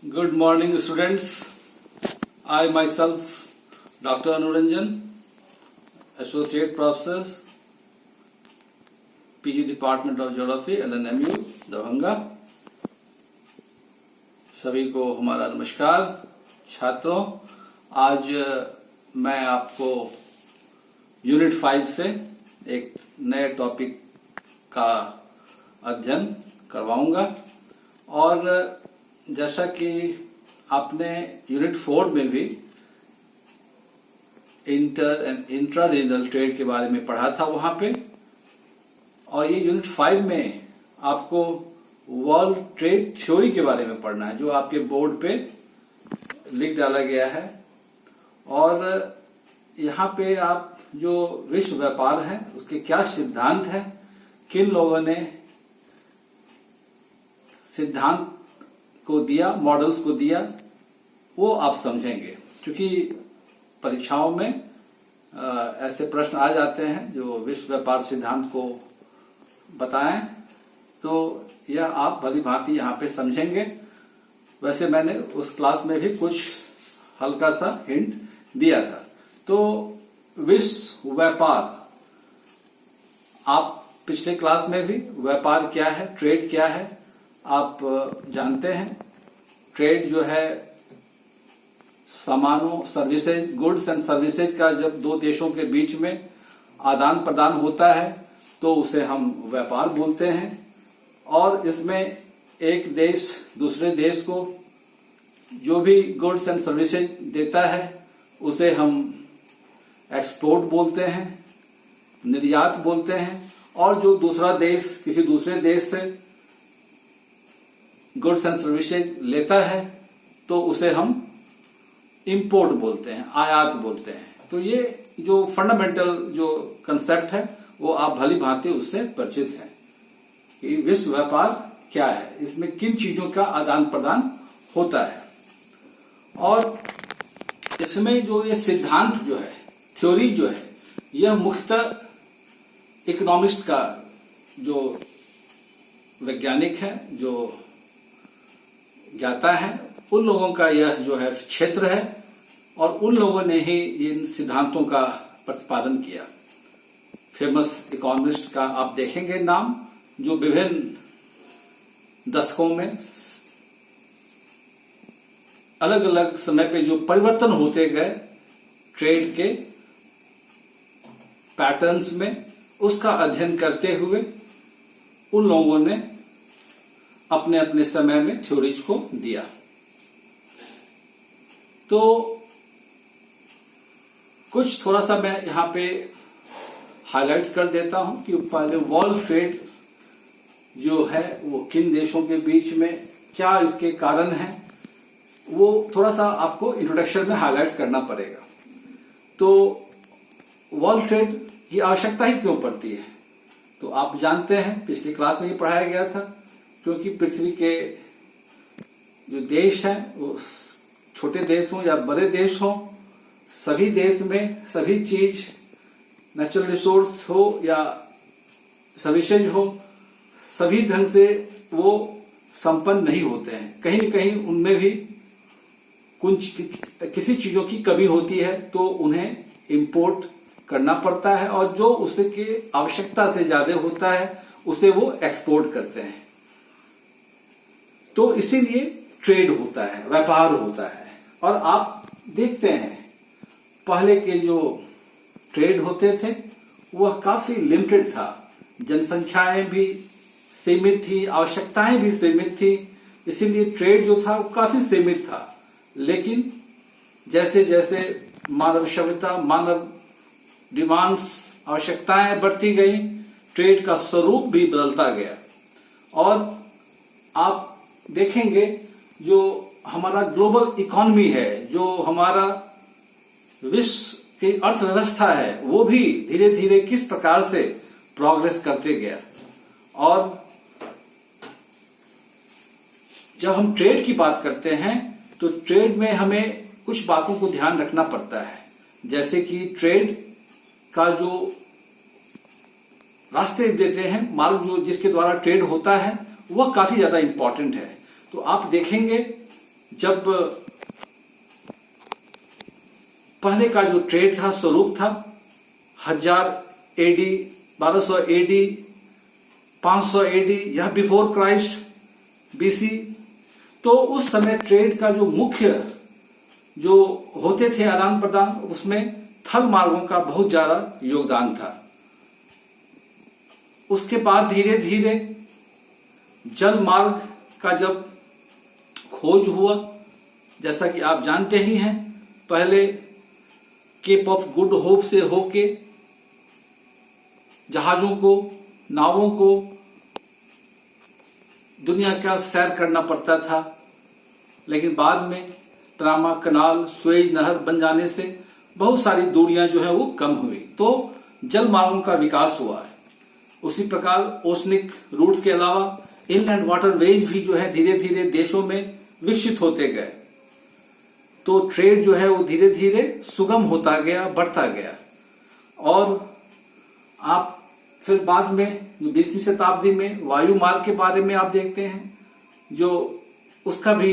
Good morning, students. I myself, Dr. Anuranjan, Associate Professor, PG Department of Geography, LNMU, Darbhanga. सभी को हमारा नमस्कार। छात्रों, आज मैं आपको यूनिट 5 से एक नए टॉपिक का अध्ययन करवाऊंगा और जैसा कि आपने यूनिट 4 में भी inter and intra regional trade के बारे में पढ़ा था वहां पे, और ये यूनिट 5 में आपको वर्ल्ड ट्रेड थ्योरी के बारे में पढ़ना है, जो आपके बोर्ड पे लिख डाला गया है। और यहाँ पे आप जो विश्व व्यापार है उसके क्या सिद्धांत हैं, किन लोगों ने सिद्धांत को दिया, मॉडल्स को दिया, वो आप समझेंगे। क्योंकि परीक्षाओं में ऐसे प्रश्न आ जाते हैं जो विश्व व्यापार सिद्धांत को बताएं, तो यह आप भली भांति यहाँ पे समझेंगे। वैसे मैंने उस क्लास में भी कुछ हल्का सा हिंट दिया था। तो विश्व व्यापार, आप पिछले क्लास में भी व्यापार क्या है, ट्रेड क्या है, आप जानते हैं। ट्रेड जो है सामानों, सर्विसेज, गुड्स एंड सर्विसेज का जब दो देशों के बीच में आदान प्रदान होता है तो उसे हम व्यापार बोलते हैं। और इसमें एक देश दूसरे देश को जो भी गुड्स एंड सर्विसेज देता है उसे हम एक्सपोर्ट बोलते हैं, निर्यात बोलते हैं। और जो दूसरा देश किसी दूसरे देश से गुड्स एंड सर्विसेज लेता है तो उसे हम इंपोर्ट बोलते हैं, आयात बोलते हैं। तो ये जो फंडामेंटल जो कंसेप्ट है वो आप भली भांति उससे परिचित हैं कि विश्व व्यापार क्या है, इसमें किन चीजों का आदान प्रदान होता है। और इसमें जो ये सिद्धांत जो है, थ्योरी जो है, यह मुख्यतः इकोनॉमिस्ट का जो वैज्ञानिक है, जो ज्ञाता है, उन लोगों का यह जो है क्षेत्र है और उन लोगों ने ही इन सिद्धांतों का प्रतिपादन किया। फेमस इकोनॉमिस्ट का आप देखेंगे नाम, जो विभिन्न दशकों में अलग अलग समय पे जो परिवर्तन होते गए ट्रेड के पैटर्न्स में, उसका अध्ययन करते हुए उन लोगों ने अपने अपने समय में थ्योरीज को दिया। तो कुछ थोड़ा सा मैं यहां पे हाइलाइट्स कर देता हूं कि पहले वर्ल्ड ट्रेड जो है वो किन देशों के बीच में, क्या इसके कारण हैं, वो थोड़ा सा आपको इंट्रोडक्शन में हाईलाइट करना पड़ेगा। तो वर्ल्ड ट्रेड की आवश्यकता ही क्यों पड़ती है, तो आप जानते हैं, पिछली क्लास में ही पढ़ाया गया था। क्योंकि पृथ्वी के जो देश हैं वो छोटे देश हों या बड़े देश हों, सभी देश में सभी चीज, नेचुरल रिसोर्स हो या सर्विसेज हो, सभी ढंग से वो संपन्न नहीं होते हैं। कहीं न कहीं उनमें भी कुछ किसी चीजों की कमी होती है तो उन्हें इंपोर्ट करना पड़ता है, और जो उसके आवश्यकता से ज्यादा होता है उसे वो एक्सपोर्ट करते हैं। तो इसीलिए ट्रेड होता है, व्यापार होता है। और आप देखते हैं पहले के जो ट्रेड होते थे वह काफी लिमिटेड था, जनसंख्याएं भी सीमित थी, आवश्यकताएं भी सीमित थी, इसीलिए ट्रेड जो था वो काफी सीमित था। लेकिन जैसे जैसे मानव सभ्यता, मानव डिमांड्स, आवश्यकताएं बढ़ती गई, ट्रेड का स्वरूप भी बदलता गया। और आप देखेंगे जो हमारा ग्लोबल इकोनॉमी है, जो हमारा विश्व की अर्थव्यवस्था है, वो भी धीरे धीरे किस प्रकार से प्रोग्रेस करते गया। और जब हम ट्रेड की बात करते हैं तो ट्रेड में हमें कुछ बातों को ध्यान रखना पड़ता है। जैसे कि ट्रेड का जो रास्ते देते हैं, मार्ग जो जिसके द्वारा ट्रेड होता है, वह काफी ज्यादा इंपॉर्टेंट है। तो आप देखेंगे जब पहले का जो ट्रेड था स्वरूप था 1000 एडी, 1200 एडी, 500 एडी या बिफोर क्राइस्ट बीसी, तो उस समय ट्रेड का जो मुख्य जो होते थे आदान प्रदान, उसमें थल मार्गों का बहुत ज्यादा योगदान था। उसके बाद धीरे धीरे जल मार्ग का जब खोज हुआ, जैसा कि आप जानते ही हैं, पहले केप ऑफ गुड होप से होके जहाजों को, नावों को दुनिया का सैर करना पड़ता था, लेकिन बाद में पनामा कनाल, सुएज नहर बन जाने से बहुत सारी दूरियां जो है वो कम हुई, तो जल मार्गों का विकास हुआ है। उसी प्रकार ओशनिक रूट्स के अलावा इनलैंड वाटरवेज भी जो है धीरे धीरे देशों में विकसित होते गए, तो ट्रेड जो है वो धीरे धीरे सुगम होता गया, बढ़ता गया। और आप फिर बाद में जो 20वीं शताब्दी में वायु मार्ग के बारे में आप देखते हैं, जो उसका भी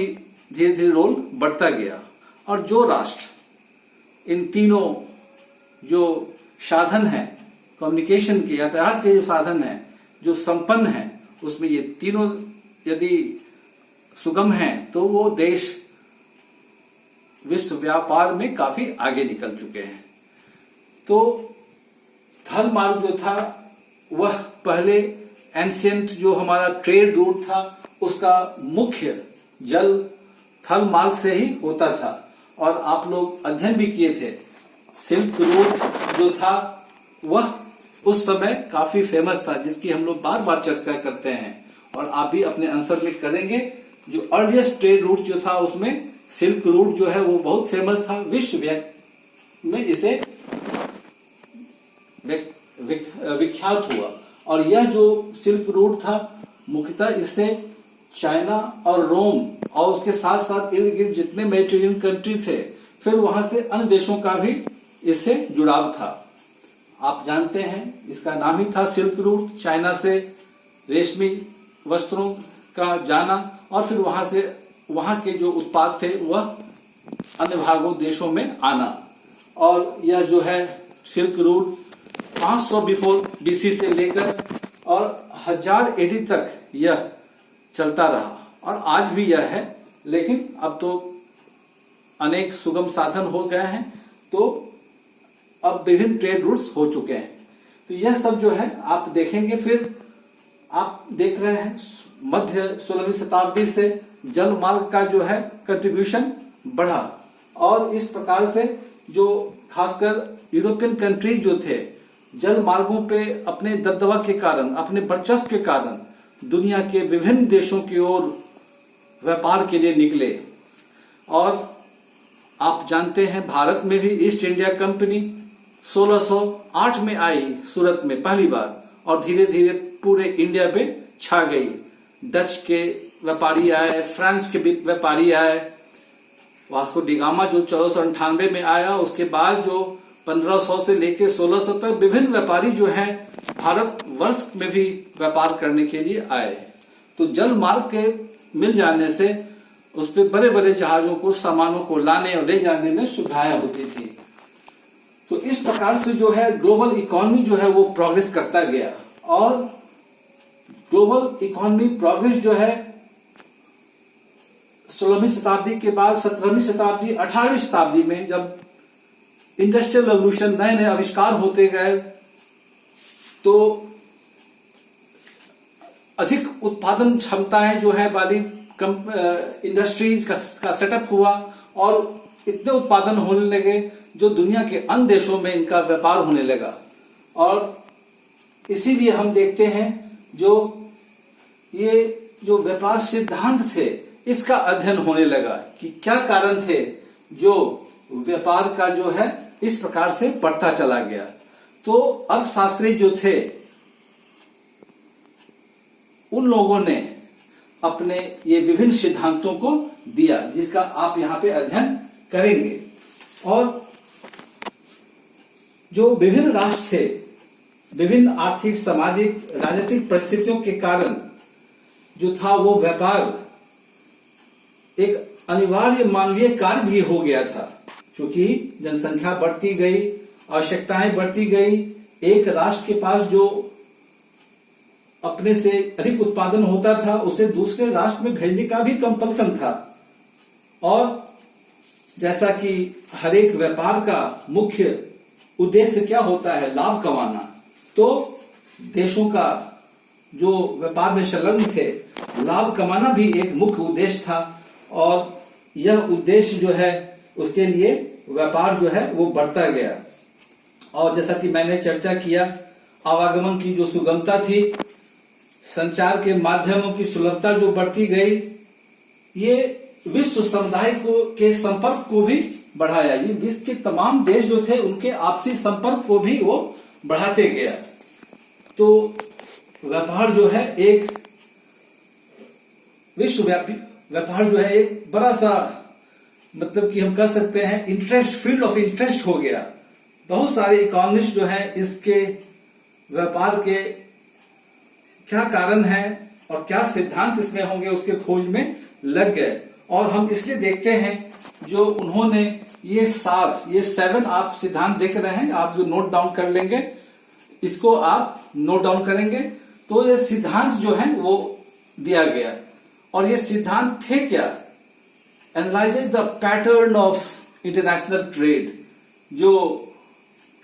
धीरे धीरे रोल बढ़ता गया। और जो राष्ट्र इन तीनों जो साधन हैं कम्युनिकेशन के, यातायात के जो साधन हैं, जो संपन्न हैं, उसमें ये तीनों यदि सुगम हैं तो वो देश विश्व व्यापार में काफी आगे निकल चुके हैं। तो थल मार्ग जो था वह पहले एंशिएंट जो हमारा ट्रेड रूट था उसका मुख्य जल थल मार्ग से ही होता था। और आप लोग अध्ययन भी किए थे, सिल्क रूट जो था वह उस समय काफी फेमस था, जिसकी हम लोग बार बार चर्चा करते हैं और आप भी अपने आंसर में करेंगे। जो अर्लीस्ट ट्रेड रूट जो था उसमें सिल्क रूट जो है वो बहुत फेमस था, विश्व में इसे विख्यात हुआ। और यह जो सिल्क रूट था मुख्यतः इससे चाइना और रोम और उसके साथ साथ इर्द गिर्द जितने मेडिटेरियन कंट्री थे, फिर वहां से अन्य देशों का भी इससे जुड़ाव था। आप जानते हैं इसका नाम ही था सिल्क रूट, चाइना से रेशमी वस्त्रों का जाना और फिर वहां से वहां के जो उत्पाद थे वह अन्य भागों देशों में आना। और यह जो है सिल्क रूट 500 बिफोर बीसी से लेकर और 1000 एडी तक यह चलता रहा और आज भी यह है, लेकिन अब तो अनेक सुगम साधन हो गए हैं, तो अब विभिन्न ट्रेड रूट्स हो चुके हैं। तो यह सब जो है आप देखेंगे। फिर आप देख रहे हैं मध्य 16वीं शताब्दी से जल मार्ग का जो है कंट्रीब्यूशन बढ़ा और इस प्रकार से जो खासकर यूरोपियन कंट्रीज जो थे जल मार्गों पे अपने दबदबा के कारण, अपने वर्चस्व के कारण दुनिया के विभिन्न देशों की ओर व्यापार के लिए निकले। और आप जानते हैं भारत में भी ईस्ट इंडिया कंपनी 1608 में आई सूरत में पहली बार और धीरे धीरे पूरे इंडिया पे छा गई। डच के व्यापारी आए, फ्रांस के व्यापारी आए, वास्को डी गामा जो 1498 में आया, उसके बाद जो 1500 से लेके 1600 तक विभिन्न व्यापारी जो हैं भारत वर्ष में भी व्यापार करने के लिए आए। तो जल मार्ग के मिल जाने से उस पे बड़े बड़े जहाजों को, सामानों को लाने और ले जाने में सुविधाएं होती थी। तो इस प्रकार से जो है ग्लोबल इकोनॉमी जो है वो प्रोग्रेस करता गया। और ग्लोबल इकोनॉमी प्रोग्रेस जो है 16वीं शताब्दी के बाद 17वीं शताब्दी, 18वीं शताब्दी में जब इंडस्ट्रियल रेवोल्यूशन, नए नए आविष्कार होते गए, तो अधिक उत्पादन क्षमताएं जो है वाली इंडस्ट्रीज का सेटअप हुआ और इतने उत्पादन होने लगे जो दुनिया के अन्य देशों में इनका व्यापार होने लगा। और इसीलिए हम देखते हैं जो ये जो व्यापार सिद्धांत थे इसका अध्ययन होने लगा कि क्या कारण थे जो व्यापार का जो है इस प्रकार से बढ़ता चला गया। तो अर्थशास्त्री जो थे उन लोगों ने अपने ये विभिन्न सिद्धांतों को दिया, जिसका आप यहाँ पे अध्ययन करेंगे। और जो विभिन्न राष्ट्र थे, विभिन्न आर्थिक, सामाजिक, राजनीतिक परिस्थितियों के कारण जो था वो व्यापार एक अनिवार्य मानवीय कार्य भी हो गया था, क्योंकि जनसंख्या बढ़ती गई, आवश्यकताएं बढ़ती गई, एक राष्ट्र के पास जो अपने से अधिक उत्पादन होता था उसे दूसरे राष्ट्र में भेजने का भी कंपल्सन था। और जैसा कि हर एक व्यापार का मुख्य उद्देश्य क्या होता है, लाभ कमाना, तो देशों का जो व्यापार में संलग्न थे, लाभ कमाना भी एक मुख्य उद्देश्य था। और यह उद्देश्य जो है उसके लिए व्यापार जो है वो बढ़ता गया। और जैसा कि मैंने चर्चा किया, आवागमन की जो सुगमता थी, संचार के माध्यमों की सुलभता जो बढ़ती गई, ये विश्व समुदाय को के संपर्क को भी बढ़ाया। ये विश्व के तमाम देश जो थे उनके आपसी संपर्क को भी वो बढ़ाते गया। तो व्यापार जो है एक विश्वव्यापी व्यापार जो है एक बड़ा सा, मतलब कि हम कह सकते हैं इंटरेस्ट, फील्ड ऑफ इंटरेस्ट हो गया। बहुत सारे इकोनॉमिस्ट जो है इसके व्यापार के क्या कारण है और क्या सिद्धांत इसमें होंगे उसके खोज में लग गए। और हम इसलिए देखते हैं जो उन्होंने ये 7 आप सिद्धांत देख रहे हैं, आप जो नोट डाउन कर लेंगे, इसको आप नोट डाउन करेंगे, तो ये सिद्धांत जो है वो दिया गया। और ये सिद्धांत थे क्या? Analyses the pattern of international trade. जो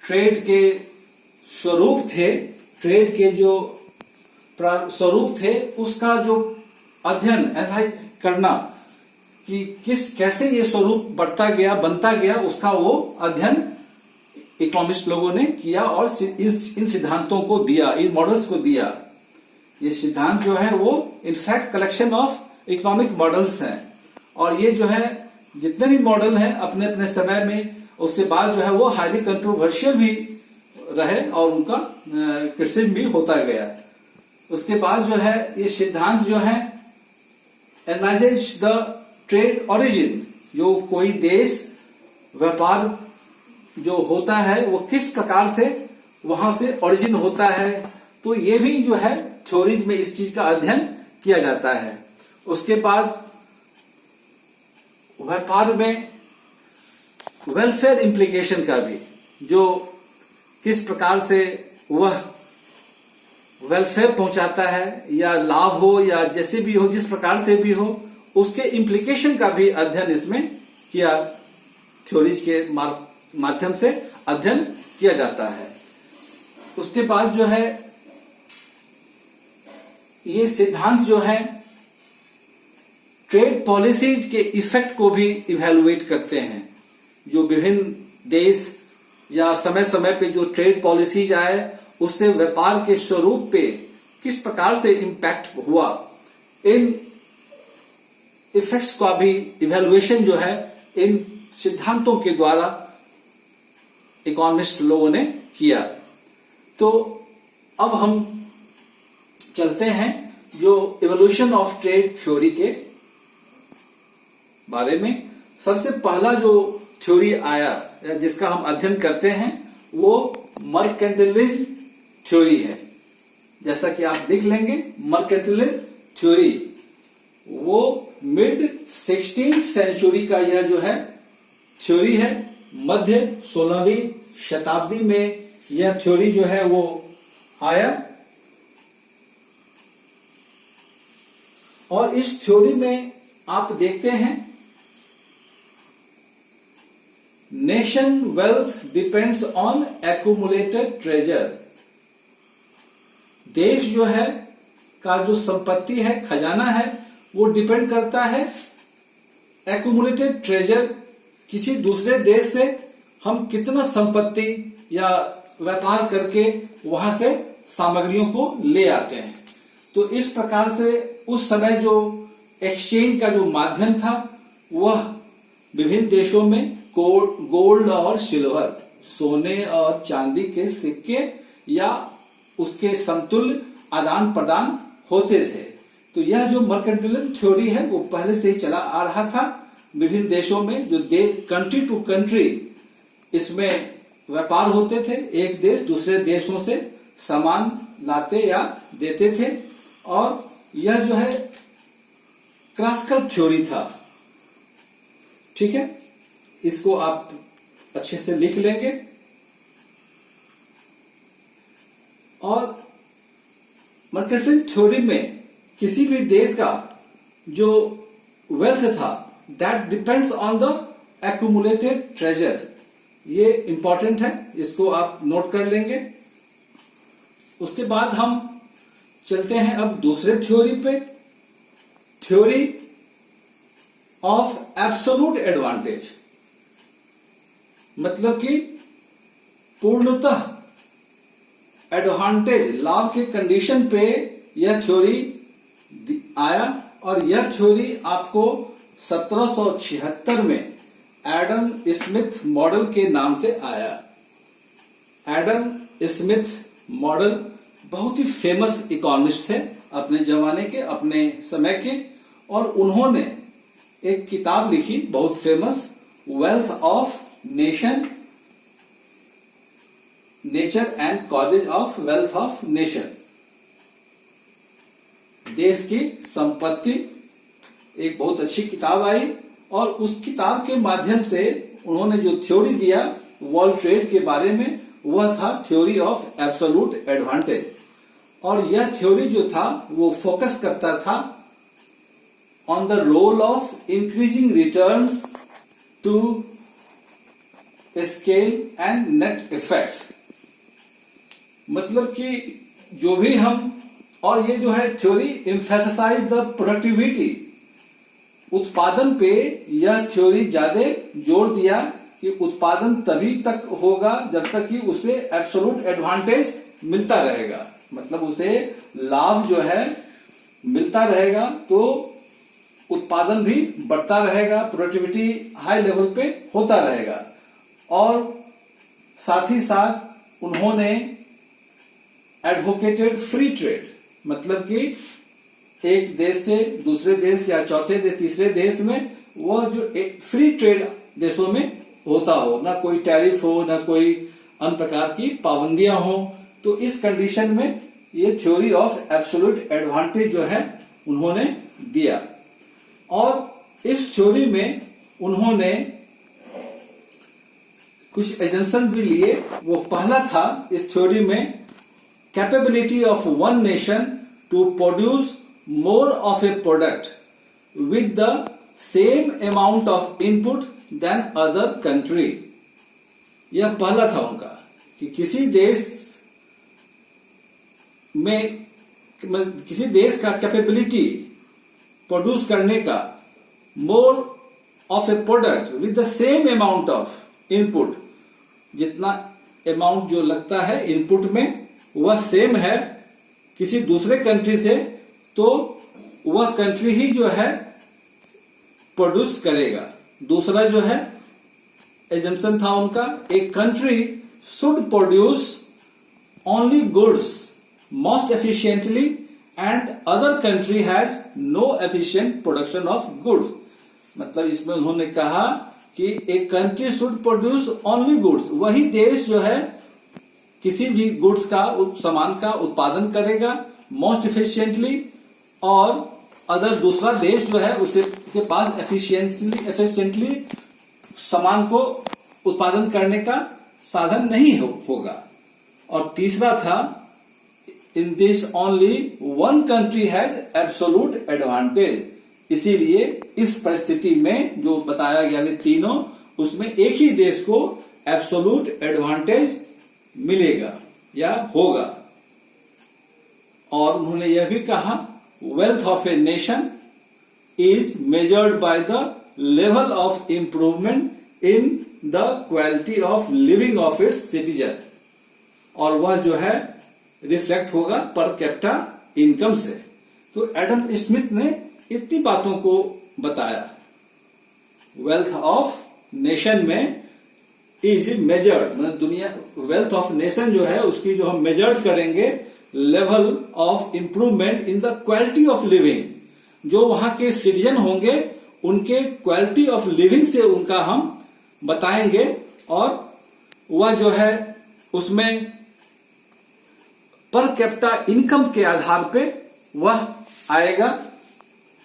ट्रेड के स्वरूप थे, ट्रेड के जो स्वरूप थे, उसका जो अध्ययन, एनालाइज करना कि कैसे ये स्वरूप बढ़ता गया, बनता गया, उसका वो अध्ययन इकोनॉमिस्ट लोगों ने किया और इन सिद्धांतों को दिया, इन मॉडल्स को दिया। ये सिद्धांत जो है वो in fact collection of economic models हैं। और ये जो है जितने भी मॉडल हैं अपने अपने समय में, उसके बाद जो है वो हाईली कंट्रोवर्शियल भी रहे और उनका क्रिटिसिज्म भी होता गया। उसके बाद जो है ये सिद्धांत जो है एनालाइजेज द ट्रेड ओरिजिन। जो कोई देश व्यापार जो होता है वो किस प्रकार से वहां से ओरिजिन होता है, तो ये भी जो है थ्योरीज में इस चीज का अध्ययन किया जाता है। उसके बाद व्यापार में वेलफेयर इंप्लीकेशन का भी, जो किस प्रकार से वह वेलफेयर पहुंचाता है, या लाभ हो या जैसे भी हो, जिस प्रकार से भी हो, उसके इंप्लीकेशन का भी अध्ययन इसमें किया, थ्योरीज के माध्यम से अध्ययन किया जाता है। उसके बाद जो है ये सिद्धांत जो है ट्रेड पॉलिसीज के इफेक्ट को भी इवैल्यूएट करते हैं। जो विभिन्न देश या समय समय पे जो ट्रेड पॉलिसीज आए, उससे व्यापार के स्वरूप पे किस प्रकार से इंपैक्ट हुआ, इन इफेक्ट्स का भी इवैल्यूएशन जो है इन सिद्धांतों के द्वारा इकोनॉमिस्ट लोगों ने किया। तो अब हम चलते हैं जो इवोल्यूशन ऑफ ट्रेड थ्योरी के बारे में। सबसे पहला जो थ्योरी आया जिसका हम अध्ययन करते हैं वो मर्केंटिलिज्म थ्योरी है। जैसा कि आप देख लेंगे, मर्केंटिलिज्म थ्योरी वो मिड 16th सेंचुरी का यह जो है थ्योरी है। मध्य 16वीं शताब्दी में यह थ्योरी जो है वो आया। और इस थ्योरी में आप देखते हैं nation wealth depends on accumulated treasure. देश जो है का जो संपत्ति है, खजाना है, वो डिपेंड करता है एक्यूमुलेटेड ट्रेजर। किसी दूसरे देश से हम कितना संपत्ति या व्यापार करके वहां से सामग्रियों को ले आते हैं। तो इस प्रकार से उस समय जो एक्सचेंज का जो माध्यम था वह विभिन्न देशों में गोल्ड और सिल्वर, सोने और चांदी के सिक्के या उसके समतुल्य आदान प्रदान होते थे। तो यह जो मर्केंटिलिज्म थ्योरी है वो पहले से ही चला आ रहा था। विभिन्न देशों में जो कंट्री टू कंट्री इसमें व्यापार होते थे, एक देश दूसरे देशों से सामान लाते या देते थे। और यह जो है क्लासिकल थ्योरी था। ठीक है, इसको आप अच्छे से लिख लेंगे। और मर्केंटाइल थ्योरी में किसी भी देश का जो वेल्थ था that depends on the accumulated treasure, ये इंपॉर्टेंट है, इसको आप नोट कर लेंगे। उसके बाद हम चलते हैं अब दूसरे थ्योरी पे, थ्योरी ऑफ एब्सोल्यूट एडवांटेज, मतलब कि पूर्णतः एडवांटेज लाभ के कंडीशन पे यह थ्योरी आया। और यह थ्योरी आपको 1776 में एडम स्मिथ मॉडल के नाम से आया। एडम स्मिथ मॉडल बहुत ही फेमस इकोनॉमिस्ट थे अपने जमाने के, अपने समय के, और उन्होंने एक किताब लिखी बहुत famous, wealth of nation, nature and causes of wealth of nation, देश की संपत्ति, एक बहुत अच्छी किताब आई। और उस किताब के माध्यम से उन्होंने जो थ्योरी दिया वर्ल्ड ट्रेड के बारे में, वह था थ्योरी ऑफ एब्सोल्यूट एडवांटेज। और यह थ्योरी जो था वो फोकस करता था on the role of increasing returns to scale and net effects, मतलब कि जो भी हम, और ये जो है थ्योरी एम्फेसाइज द प्रोडक्टिविटी, उत्पादन पे यह थ्योरी ज्यादा जोर दिया कि उत्पादन तभी तक होगा जब तक कि उसे एब्सोल्यूट एडवांटेज मिलता रहेगा, मतलब उसे लाभ जो है मिलता रहेगा तो उत्पादन भी बढ़ता रहेगा, प्रोडक्टिविटी हाई लेवल पे होता रहेगा। और साथ ही साथ उन्होंने एडवोकेटेड फ्री ट्रेड, मतलब कि एक देश से दूसरे देश या चौथे देश तीसरे देश में वह जो फ्री ट्रेड देशों में होता हो, ना कोई टैरिफ हो, ना कोई अन्य प्रकार की पाबंदियां हो। तो इस कंडीशन में ये थ्योरी ऑफ एब्सोल्यूट एडवांटेज जो है उन्होंने दिया। और इस थ्योरी में उन्होंने कुछ एजेंशन भी लिए। वो पहला था इस थ्योरी में capability of one nation to produce more of a product with the same amount of input than other country। यह पहला था उनका कि किसी देश में, किसी देश का कैपेबिलिटी प्रोड्यूस करने का more of A product with the same amount of input, जितना अमाउंट जो लगता है इनपुट में वह सेम है किसी दूसरे कंट्री से, तो वह कंट्री ही जो है प्रोड्यूस करेगा। दूसरा जो है एजम्पशन था उनका, a country should produce only goods most efficiently and other country has no efficient production of goods. मतलब इसमें उन्होंने कहा कि एक country should produce only goods, वही देश जो है किसी भी गुड्स का, सामान का उत्पादन करेगा मोस्ट एफिशिएंटली, और अदर दूसरा देश जो है उसे के पास एफिशिएंटली सामान को उत्पादन करने का साधन नहीं होगा। और तीसरा था in this only one country has absolute advantage. इसीलिए इस परिस्थिति में जो बताया गया वे तीनों, उसमें एक ही देश को एब्सोल्यूट एडवांटेज मिलेगा या होगा। और उन्होंने यह भी कहा wealth of a nation is measured by the level of improvement in the quality of living of its citizen, और वह जो है रिफ्लेक्ट होगा पर कैपिटा इनकम से। तो एडम स्मिथ ने इतनी बातों को बताया। वेल्थ ऑफ नेशन में इज मेजर्ड, मतलब दुनिया वेल्थ ऑफ नेशन जो है उसकी जो हम मेजर्ड करेंगे level of improvement in the quality of living, जो वहां के सिटीजन होंगे उनके क्वालिटी ऑफ लिविंग से उनका हम बताएंगे। और वह जो है उसमें पर कैपिटा इनकम के आधार पे वह आएगा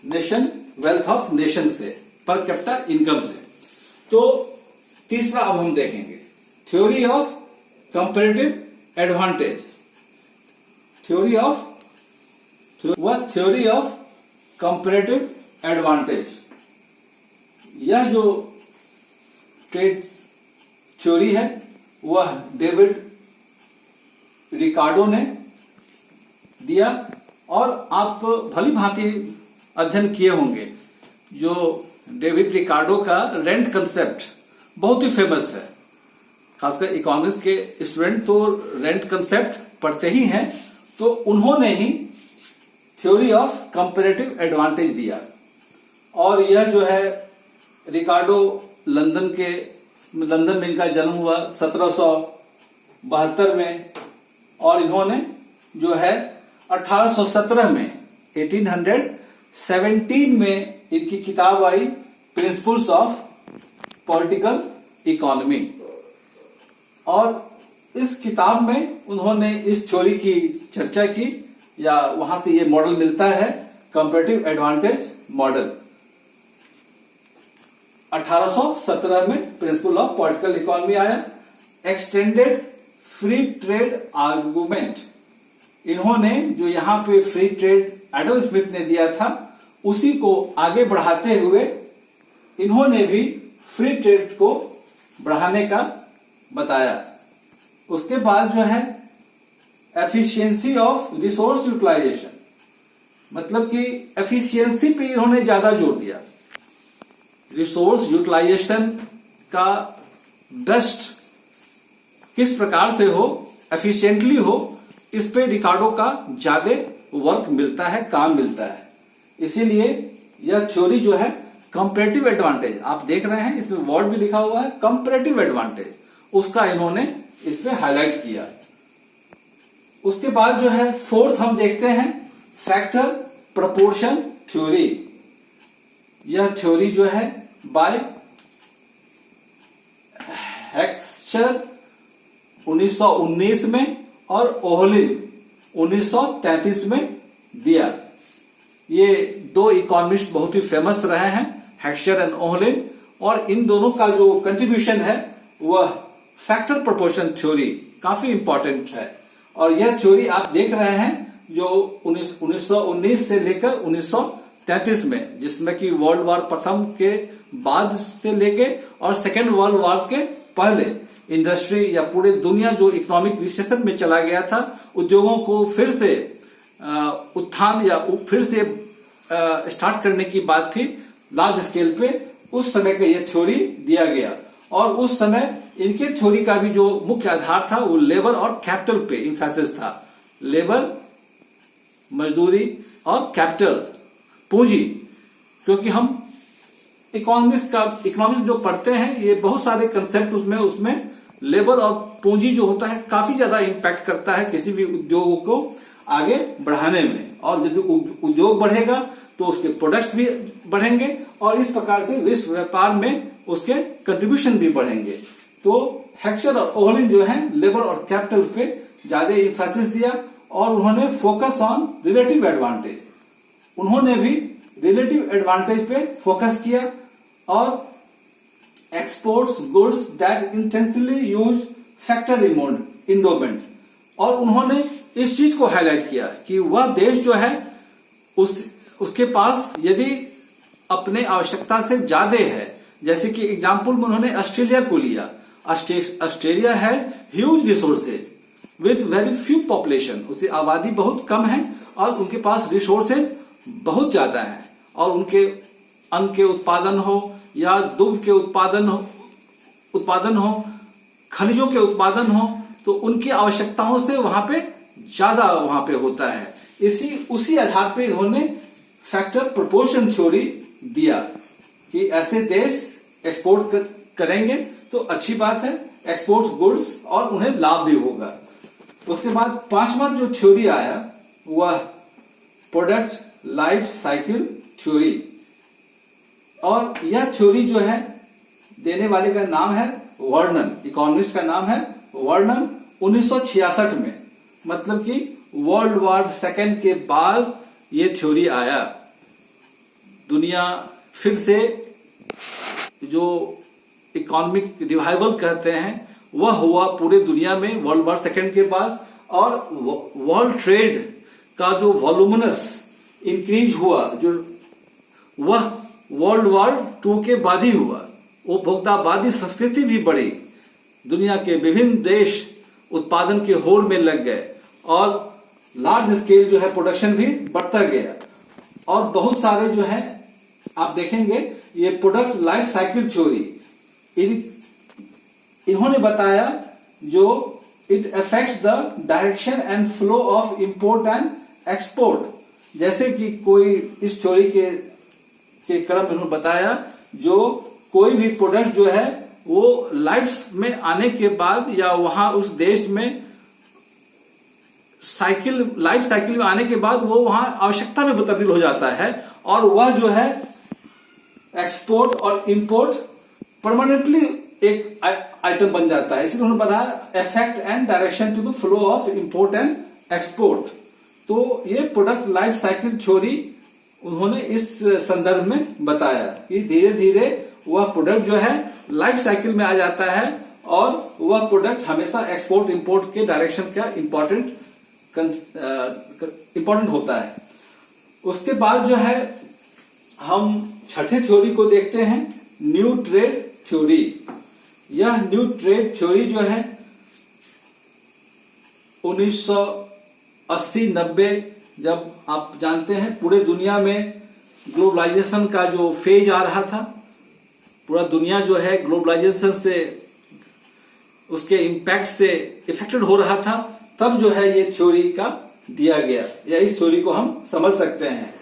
नेशन, वेल्थ ऑफ नेशन से, पर कैपिटा इनकम से। तो तीसरा अब हम देखेंगे theory of comparative advantage. Theory of comparative advantage, यह जो ट्रेड थ्योरी है वह डेविड रिकार्डो ने दिया। और आप भली भांति अध्ययन किए होंगे, जो डेविड रिकार्डो का रेंट कंसेप्ट बहुत ही फेमस है। खासकर इकोनॉमिक्स के स्टूडेंट तो रेंट कंसेप्ट पढ़ते ही हैं, तो उन्होंने ही थ्योरी ऑफ कंपैरेटिव एडवांटेज दिया। और यह जो है रिकार्डो लंदन में इनका जन्म हुआ 1772 में, और इन्होंने जो है 1817 में 1817 में इनकी किताब आई प्रिंसिपल्स ऑफ पॉलिटिकल इकोनॉमी। और इस किताब में उन्होंने इस थ्योरी की चर्चा की, या वहां से ये मॉडल मिलता है कंपैरेटिव एडवांटेज मॉडल। 1817 में प्रिंसिपल ऑफ पॉलिटिकल इकोनॉमी आया। एक्सटेंडेड फ्री ट्रेड आर्गुमेंट, इन्होंने जो यहां पे फ्री ट्रेड एडम स्मिथ ने दिया था उसी को आगे बढ़ाते हुए इन्होंने भी फ्री ट्रेड को बढ़ाने का बताया। उसके बाद जो है एफिशिएंसी ऑफ रिसोर्स यूटिलाइजेशन, मतलब कि एफिशिएंसी पे इन्होंने ज्यादा जोर दिया। रिसोर्स यूटिलाइजेशन का बेस्ट किस प्रकार से हो, एफिशिएंटली हो, इस पे रिकार्डो का ज्यादा वर्क मिलता है, काम मिलता है। इसीलिए यह थ्योरी जो है कंपैरेटिव एडवांटेज, आप देख रहे हैं इसमें वर्ड भी लिखा हुआ है कंपैरेटिव एडवांटेज, उसका इन्होंने इस पे हाईलाइट किया। उसके बाद जो है फोर्थ हम देखते हैं फैक्टर प्रपोर्शन थ्योरी। यह थ्योरी जो है बाय हेक्सचर 1919 में और ओहलिन 1933 में दिया। ये दो इकोनॉमिस्ट बहुत ही फेमस रहे हैं, हेक्सचर एंड ओहलिन, और इन दोनों का जो कंट्रीब्यूशन है वह फैक्टर प्रोपोर्शन थ्योरी काफी इंपॉर्टेंट है। और यह थ्योरी आप देख रहे हैं जो 1919 से लेकर 1933 में, जिसमें कि वर्ल्ड वॉर प्रथम के बाद से लेके और सेकेंड वर्ल्ड वॉर के पहले इंडस्ट्री या पूरे दुनिया जो इकोनॉमिक रिसेशन में चला गया था, उद्योगों को फिर से उत्थान या फिर से स्टार्ट करने की बात थी लार्ज स्केल पे, उस समय का यह थ्योरी दिया गया। और उस समय इनके थ्योरी का भी जो मुख्य आधार था वो लेबर और कैपिटल पे इंफेसिस था। लेबर, मजदूरी, और कैपिटल, पूंजी। क्योंकि हम इकोनॉमिक्स जो पढ़ते हैं, ये बहुत सारे कंसेप्ट उसमें लेबर और पूंजी जो होता है काफी ज्यादा इंपैक्ट करता है किसी भी उद्योग को आगे बढ़ाने में। और यदि उद्योग बढ़ेगा तो उसके प्रोडक्ट्स भी बढ़ेंगे और इस प्रकार से विश्व व्यापार में उसके कंट्रीब्यूशन भी बढ़ेंगे। तो हेक्सचर और ओहलिन जो है लेबर और कैपिटल पे ज्यादा इंफेसिस दिया और उन्होंने फोकस ऑन रिलेटिव एडवांटेज, उन्होंने भी रिलेटिव एडवांटेज पे फोकस किया। और exports goods that intensively use factor endowment, और उन्होंने इस चीज को हाईलाइट किया कि वह देश जो है उसके पास यदि अपने आवश्यकता से ज्यादा है, जैसे कि एग्जाम्पल में उन्होंने ऑस्ट्रेलिया को लिया। ऑस्ट्रेलिया है huge resources with very few population, उसकी आबादी बहुत कम है और उनके पास रिसोर्सेज बहुत ज्यादा है। और उनके अन्न के उत्पादन हो या दुग्ध के उत्पादन हो, खनिजों के उत्पादन हो, तो उनकी आवश्यकताओं से वहां पे ज्यादा वहां पे होता है। उसी आधार पे इन्होंने फैक्टर प्रोपोर्शन थ्योरी दिया कि ऐसे देश एक्सपोर्ट करेंगे तो अच्छी बात है, एक्सपोर्ट गुड्स, और उन्हें लाभ भी होगा। उसके बाद पांचवा जो थ्योरी आया वह प्रोडक्ट लाइफ साइकिल थ्योरी, और यह थ्योरी जो है देने वाले का नाम है वर्नन, इकोनॉमिस्ट का नाम है वर्नन। 1966 में, मतलब कि वर्ल्ड वॉर सेकेंड के बाद ये थ्योरी आया। दुनिया फिर से जो इकोनॉमिक रिवाइवल कहते हैं वह हुआ पूरे दुनिया में वर्ल्ड वॉर सेकेंड के बाद, और वर्ल्ड ट्रेड का जो वॉल्यूमिनस इंक्रीज हुआ जो वह वर्ल्ड वॉर टू के बाद ही हुआ। उपभोक्तावादी संस्कृति भी बढ़ी, दुनिया के विभिन्न देश उत्पादन के होड़ में लग गए और लार्ज स्केल जो है प्रोडक्शन भी बढ़ता गया। और बहुत सारे जो है आप देखेंगे ये प्रोडक्ट लाइफ साइकिल थ्योरी इन्होंने बताया जो it affects the direction and flow of import and export. जैसे कि कोई इस थ्योरी के क्रम में उन्होंने बताया जो कोई भी प्रोडक्ट जो है वो लाइफ में आने के बाद या वहां उस देश में लाइफ साइकिल में आने के बाद वो वहां आवश्यकता में तब्दील हो जाता है और वह जो है एक्सपोर्ट और इंपोर्ट परमानेंटली एक आइटम बन जाता है। इसलिए उन्होंने बताया effect and direction to the flow of import and export. तो ये प्रोडक्ट लाइफ साइकिल थ्योरी उन्होंने इस संदर्भ में बताया कि धीरे धीरे वह प्रोडक्ट जो है लाइफ साइकिल में आ जाता है और वह प्रोडक्ट हमेशा एक्सपोर्ट इंपोर्ट के डायरेक्शन का इंपॉर्टेंट होता है। उसके बाद जो है हम छठे थ्योरी को देखते हैं, न्यू ट्रेड थ्योरी। यह न्यू ट्रेड थ्योरी जो है 1980-90 जब आप जानते हैं पूरे दुनिया में ग्लोबलाइजेशन का जो फेज आ रहा था, पूरा दुनिया जो है ग्लोबलाइजेशन से उसके इम्पैक्ट से इफेक्टेड हो रहा था, तब जो है ये थ्योरी का दिया गया या इस थ्योरी को हम समझ सकते हैं।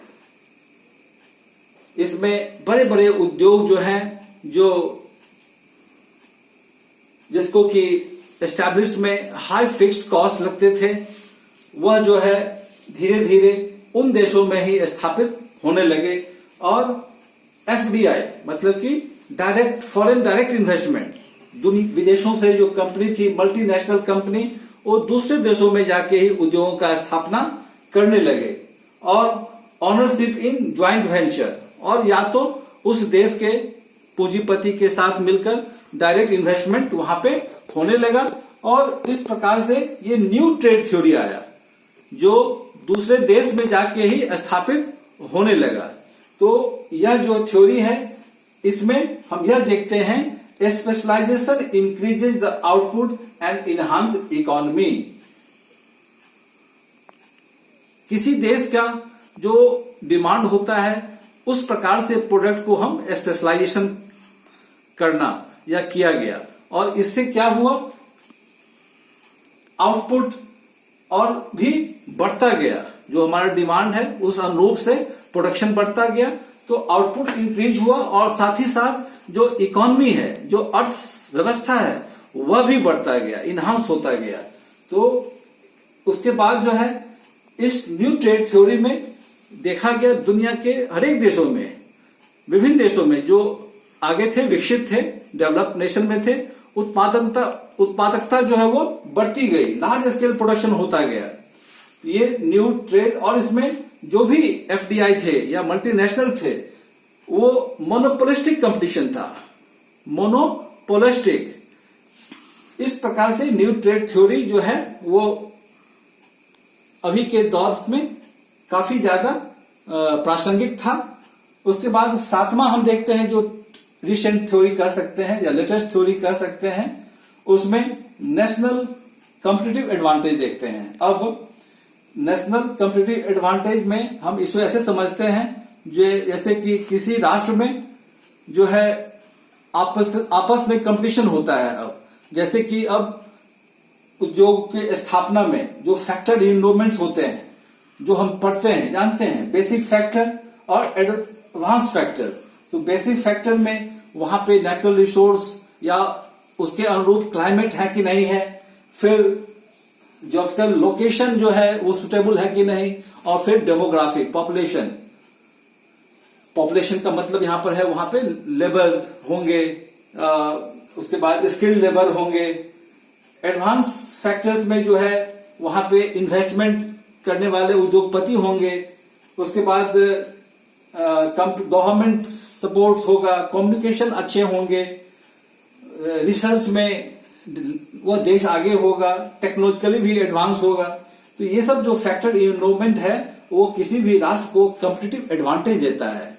इसमें बड़े बड़े उद्योग जो हैं जो जिसको कि एस्टैब्लिश में हाई फिक्स्ड कॉस्ट लगते थे वह जो है धीरे धीरे उन देशों में ही स्थापित होने लगे और एफडीआई मतलब कि डायरेक्ट फॉरेन डायरेक्ट इन्वेस्टमेंट विदेशों से जो कंपनी थी मल्टीनेशनल कंपनी वो दूसरे देशों में जाके ही उद्योगों का स्थापना करने लगे और ऑनरशिप इन ज्वाइंट वेंचर और या तो उस देश के पूंजीपति के साथ मिलकर डायरेक्ट इन्वेस्टमेंट वहां पे होने लगा और इस प्रकार से ये न्यू ट्रेड थ्योरी आया जो दूसरे देश में जाके ही स्थापित होने लगा। तो यह जो थ्योरी है इसमें हम यह देखते हैं specialisation increases the output and enhance economy. किसी देश का जो डिमांड होता है उस प्रकार से प्रोडक्ट को हम स्पेशलाइजेशन करना या किया गया और इससे क्या हुआ आउटपुट और भी बढ़ता गया। जो हमारा डिमांड है उस अनुरूप से प्रोडक्शन बढ़ता गया तो आउटपुट इंक्रीज हुआ और साथ ही साथ जो इकोनॉमी है जो अर्थव्यवस्था है वह भी बढ़ता गया इनहांस होता गया। तो उसके बाद जो है इस न्यू ट्रेड थ्योरी में देखा गया दुनिया के हर एक देशों में विभिन्न देशों में जो आगे थे विकसित थे डेवलप नेशन में थे उत्पादकता जो है वो बढ़ती गई लार्ज स्केल प्रोडक्शन होता गया। ये न्यू ट्रेड और इसमें जो भी एफडीआई थे या मल्टीनेशनल थे वो मोनोपोलिस्टिक कंपटीशन था मोनोपोलिस्टिक। इस प्रकार से न्यू ट्रेड थ्योरी जो है वो अभी के दौर में काफी ज्यादा प्रासंगिक था। उसके बाद सातवां हम देखते हैं जो रिसेंट थ्योरी कह सकते हैं या लेटेस्ट थ्योरी कह सकते हैं उसमें नेशनल कॉम्पिटिटिव एडवांटेज देखते हैं। अब नेशनल कॉम्पिटिटिव एडवांटेज में हम इसको ऐसे समझते हैं जो जैसे कि किसी राष्ट्र में जो है आपस में कंपटीशन होता है। अब जैसे कि अब उद्योग के स्थापना में जो फैक्टर इन्वॉल्वमेंट्स होते हैं जो हम पढ़ते हैं जानते हैं बेसिक फैक्टर और एडवांस फैक्टर। तो बेसिक फैक्टर में वहां पे नेचुरल रिसोर्स या उसके अनुरूप क्लाइमेट है कि नहीं है, फिर जियोग्राफिकल लोकेशन जो है वो सुटेबल है कि नहीं, और फिर डेमोग्राफिक पॉपुलेशन का मतलब यहां पर है वहां पे लेबर होंगे, उसके बाद स्किल्ड लेबर होंगे। एडवांस फैक्टर्स में जो है वहां पे इन्वेस्टमेंट करने वाले उद्योगपति होंगे, उसके बाद गवर्नमेंट सपोर्ट होगा, कम्युनिकेशन अच्छे होंगे रिसर्च में वो देश आगे होगा, टेक्नोलॉजिकली भी एडवांस होगा। तो ये सब जो फैक्टर इन्वॉल्वमेंट है वो किसी भी राष्ट्र को कॉम्पिटिटिव एडवांटेज देता है।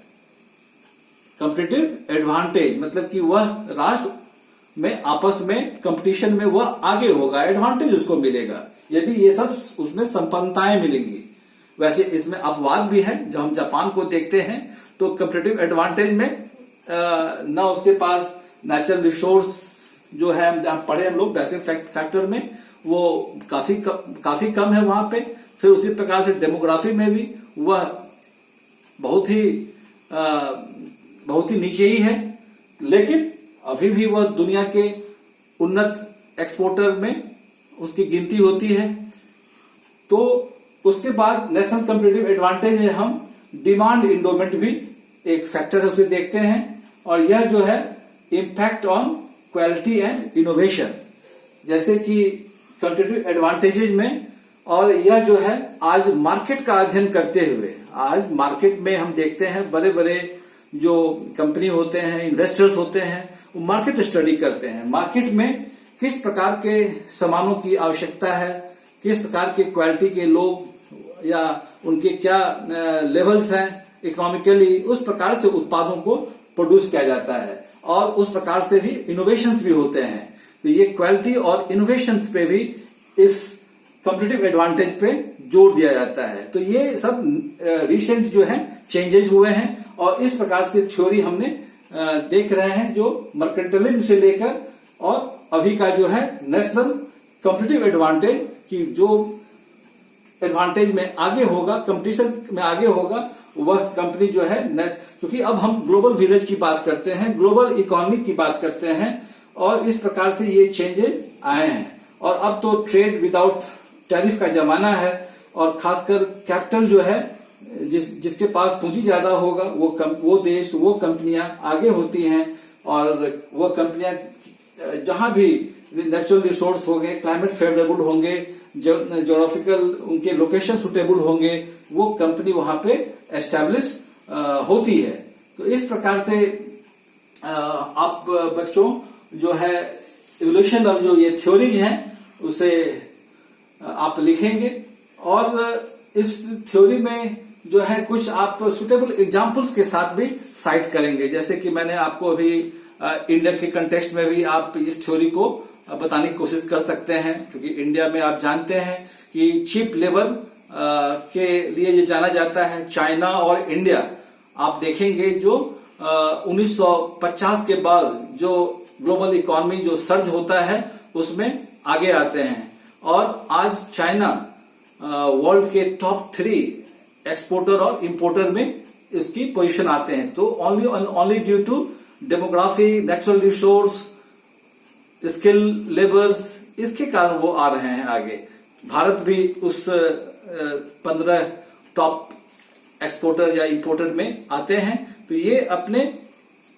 कॉम्पिटिटिव एडवांटेज मतलब कि वह राष्ट्र में आपस में कंपटीशन में वह आगे होगा, एडवांटेज उसको मिलेगा यदि ये सब उसमें संपन्नताएं मिलेंगी। वैसे इसमें अपवाद भी है। जब हम जापान को देखते हैं तो कॉम्पिटिटिव एडवांटेज में ना उसके पास नेचुरल रिसोर्स जो है जहां पढ़े हम लोग वैसे फैक्टर में वो काफी कम है वहां पे। फिर उसी प्रकार से डेमोग्राफी में भी वह बहुत ही नीचे ही है, लेकिन अभी भी वह दुनिया के उन्नत एक्सपोर्टर में उसकी गिनती होती है। तो उसके बाद नेशनल कॉम्पिटिटिव एडवांटेज में हम डिमांड इंडोमेंट भी एक फैक्टर है, उसे देखते हैं। और यह जो है impact on quality and innovation, जैसे कि कॉम्पिटिटिव एडवांटेजेज में। और यह जो है आज मार्केट का अध्ययन करते हुए, आज मार्केट में हम देखते हैं बड़े बड़े जो कंपनी होते हैं, इन्वेस्टर्स होते हैं, वो मार्केट स्टडी करते हैं। मार्केट में किस प्रकार के सामानों की आवश्यकता है, किस प्रकार के क्वालिटी के लोग या उनके क्या लेवल्स हैं इकोनॉमिकली, उस प्रकार से उत्पादों को प्रोड्यूस किया जाता है और उस प्रकार से भी इनोवेशंस भी होते हैं। तो ये क्वालिटी और इनोवेशंस पे भी इस कॉम्पिटिटिव एडवांटेज पे जोर दिया जाता है। तो ये सब रिसेंट जो है चेंजेस हुए हैं और इस प्रकार से थ्योरी हमने देख रहे हैं जो मर्केंटलिज्म से लेकर और अभी का जो है नेशनल कॉम्पिटिटिव एडवांटेज की जो एडवांटेज में आगे होगा, कंपटीशन में आगे होगा, वह कंपनी जो है क्योंकि अब हम ग्लोबल विलेज की बात करते हैं, ग्लोबल इकोनॉमी की बात करते हैं और इस प्रकार से ये चेंजेस आए हैं। और अब तो ट्रेड विदाउट टैरिफ का जमाना है और खासकर कैपिटल जो है जिसके पास पूंजी ज्यादा होगा वो देश, वो कंपनियां आगे होती हैं। और वो कंपनियां जहां भी नेचुरल रिसोर्स होंगे, क्लाइमेट फेवरेबल होंगे, ज्योग्राफिकल उनके लोकेशन सुटेबल होंगे, वो कंपनी वहां पे एस्टेब्लिश होती है। तो इस प्रकार से आप बच्चों जो है इवोल्यूशन और जो ये थ्योरीज हैं उसे आप लिखेंगे और इस थ्योरी में जो है कुछ आप सुटेबल एग्जांपल्स के साथ भी साइट करेंगे। जैसे कि मैंने आपको अभी इंडिया के कंटेक्स्ट में भी आप इस थ्योरी को बताने की कोशिश कर सकते हैं, क्योंकि इंडिया में आप जानते हैं कि चीप लेबर के लिए ये जाना जाता है। चाइना और इंडिया आप देखेंगे जो 1950 के बाद जो ग्लोबल इकोनॉमी जो सर्ज होता है उसमें आगे आते हैं और आज चाइना वर्ल्ड के टॉप 3 एक्सपोर्टर और इंपोर्टर में इसकी पोजीशन आते हैं। तो only due to demography, natural resource, skill labours, इसके कारण वो आ रहे हैं आगे। भारत भी उस 15 टॉप एक्सपोर्टर या इंपोर्टर में आते हैं। तो ये अपने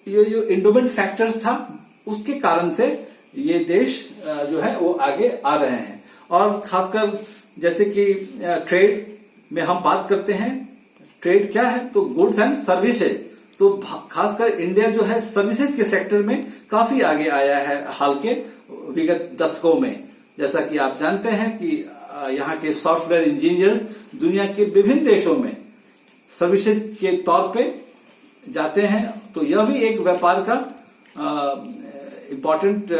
ये जो इंडोमेंट फैक्टर्स था उसके कारण से ये देश जो है वो आगे आ रहे हैं। और खासकर जैसे कि ट्रेड में हम बात करते हैं, ट्रेड क्या है तो गुड्स एंड सर्विसेज। तो खासकर इंडिया जो है सर्विसेज के सेक्टर में काफी आगे आया है हाल के विगत दशकों में। जैसा कि आप जानते हैं कि यहाँ के सॉफ्टवेयर इंजीनियर्स दुनिया के विभिन्न देशों में सर्विसेज के तौर पे जाते हैं। तो यह भी एक व्यापार का इम्पोर्टेंट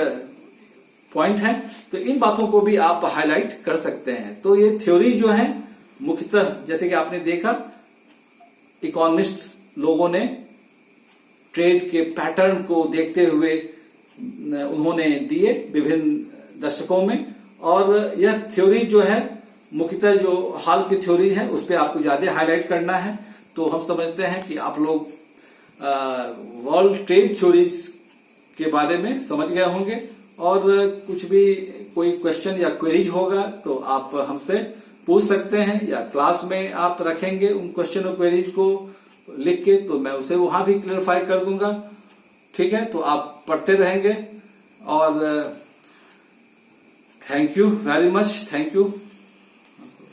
पॉइंट है। तो इन बातों को भी आप हाईलाइट कर सकते हैं। तो ये थ्योरी जो है मुख्यतः जैसे कि आपने देखा इकोनॉमिस्ट लोगों ने ट्रेड के पैटर्न को देखते हुए उन्होंने दिए विभिन्न दशकों में। और यह थ्योरी जो है मुख्यतः जो हाल की थ्योरी है उस पर आपको ज्यादा हाईलाइट करना है। तो हम समझते हैं कि आप लोग वर्ल्ड ट्रेड थ्योरीज के बारे में समझ गए होंगे। और कुछ भी कोई क्वेश्चन या क्वेरीज होगा तो आप हमसे पूछ सकते हैं या क्लास में आप रखेंगे उन क्वेश्चन और क्वेरीज को लिख के, तो मैं उसे वहां भी क्लियरफाई कर दूंगा। ठीक है, तो आप पढ़ते रहेंगे और thank you very much. Thank you.